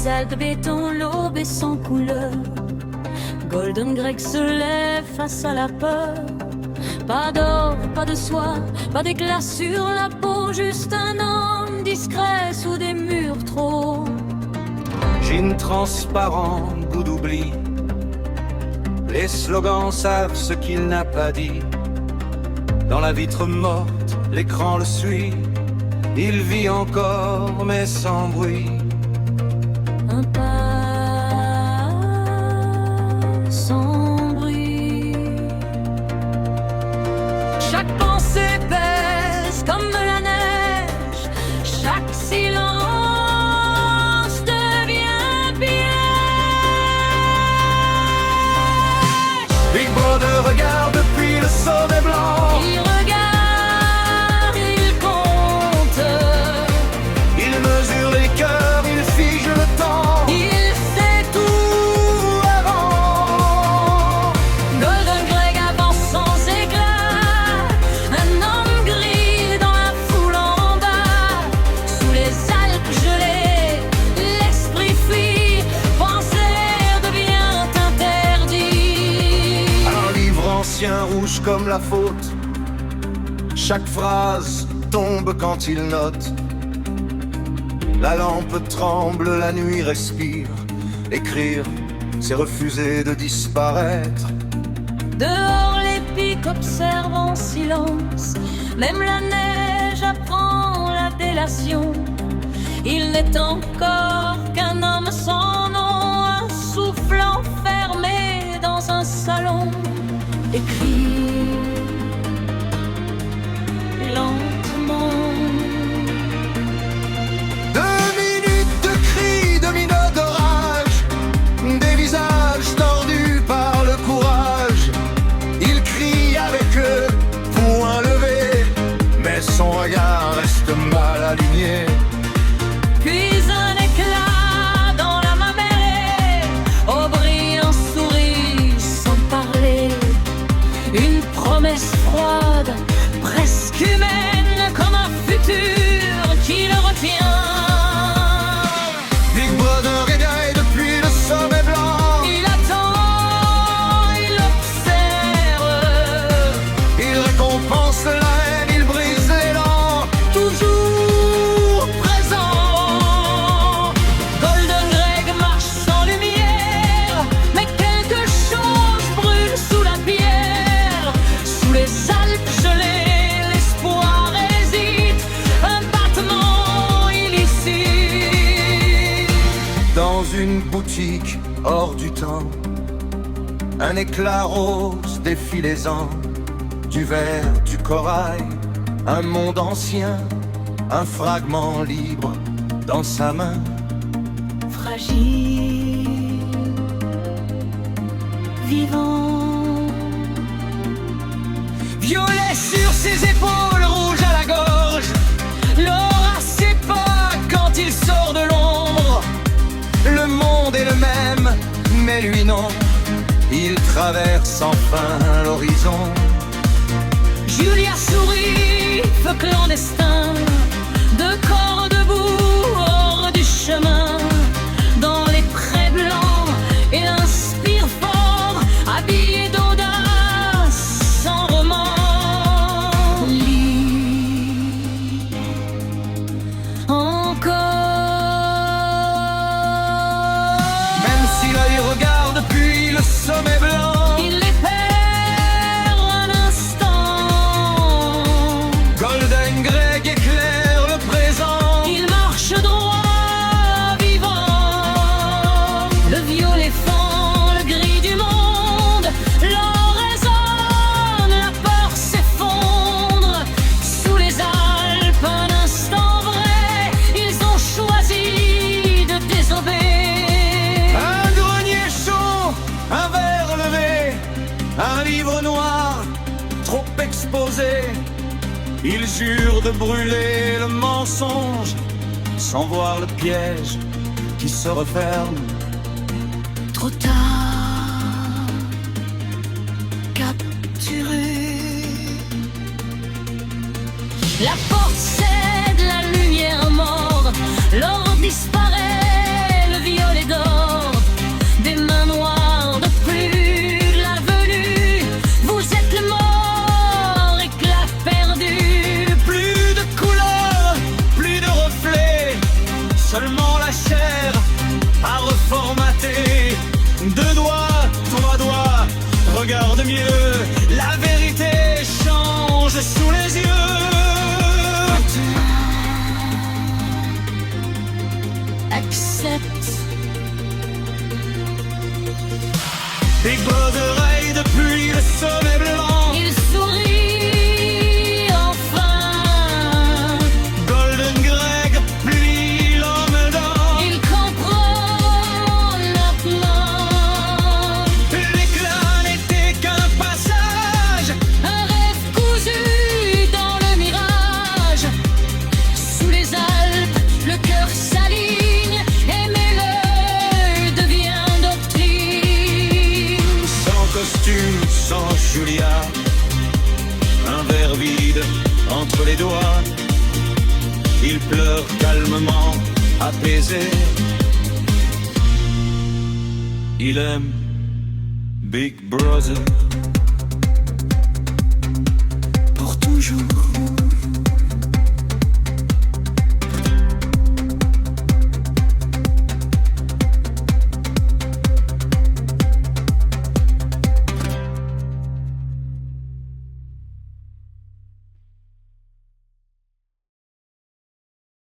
les Alpes de béton, l'aube est sans couleur. Golden Greg se lève face à la peur. Pas d'or, pas de soie, pas d'éclat sur la peau, juste un homme discret sous des murs trop. Jean transparent, goût d'oubli. Les slogans savent ce qu'il n'a pas dit. Dans la vitre morte, l'écran le suit. Il vit encore, mais sans bruit. Un pas sans bruit. Chaque pensée pèse comme la neige. Chaque silence devient piège. Big Brother regarde depuis le sommet blanc. Il regarde, il compte. Il mesure les cœurs, il fige le temps. Il sait tout avant. Golden Greg avance sans éclat. Un homme gris dans la foule en bas. Sous les Alpes gelées, l'esprit fuit. Penser devient interdit. Un livre ancien rouge comme la faute. Chaque phrase tombe quand il note. La lampe tremble, la nuit respire. Écrire, c'est refuser de disparaître. Dehors les pics observent en silence. Même la neige apprend la délation. Il n'est encore qu'un homme sans nom. Un souffle enfermé dans un salon. Écrit lentement. 2 minutes de cris, de minutes d'orage. Des visages tordus par le courage. Il crie avec le poing levé, mais son regard reste mal aligné. Puis un éclat dans la mamelle. Au brillant sourit sans parler. Une promesse froide, presque humaine, comme un futur qui le retient. Big Brother égaye depuis le sommet blanc. Il attend, il observe. Il récompense la haine, il brise l'élan. Toujours présent. Golden Greg marche sans lumière, mais quelque chose brûle sous la pierre. Sous les Alpes gelées, l'espoir hésite. Un battement illicite. Dans une boutique hors du temps, un éclat rose défilaisant. Du verre, du corail, un monde ancien. Un fragment libre dans sa main. Fragile, vivant. Violet sur ses épaules, rouge à la gorge. L'aura sait pas quand il sort de l'ombre. Le monde est le même, mais lui non. Il traverse enfin l'horizon. Julia sourit, feu clandestin. 2 corps debout hors du chemin. Dans les prés blancs, et inspire fort. Habillé d'audace, sans remords. Libre, encore. Même si l'œil regarde depuis le sommet blanc. Il les perd un instant. Golden Greg éclaire le présent. Il marche droit, vivant. Le violet fend le gris du monde. L'or résonne, la peur s'effondre. Sous les Alpes, un instant vrai. Ils ont choisi de désobéir. Un grenier chaud, un verre levé, un livre noir, trop exposé. Il jure de brûler le mensonge, sans voir le piège qui se referme. Trop tard, capturé. La porte cède, la lumière mord. L'or disparaît, le vieux costume sans Julia, un verre vide entre les doigts. Il pleure calmement, apaisé. Il aime Big Brother pour toujours.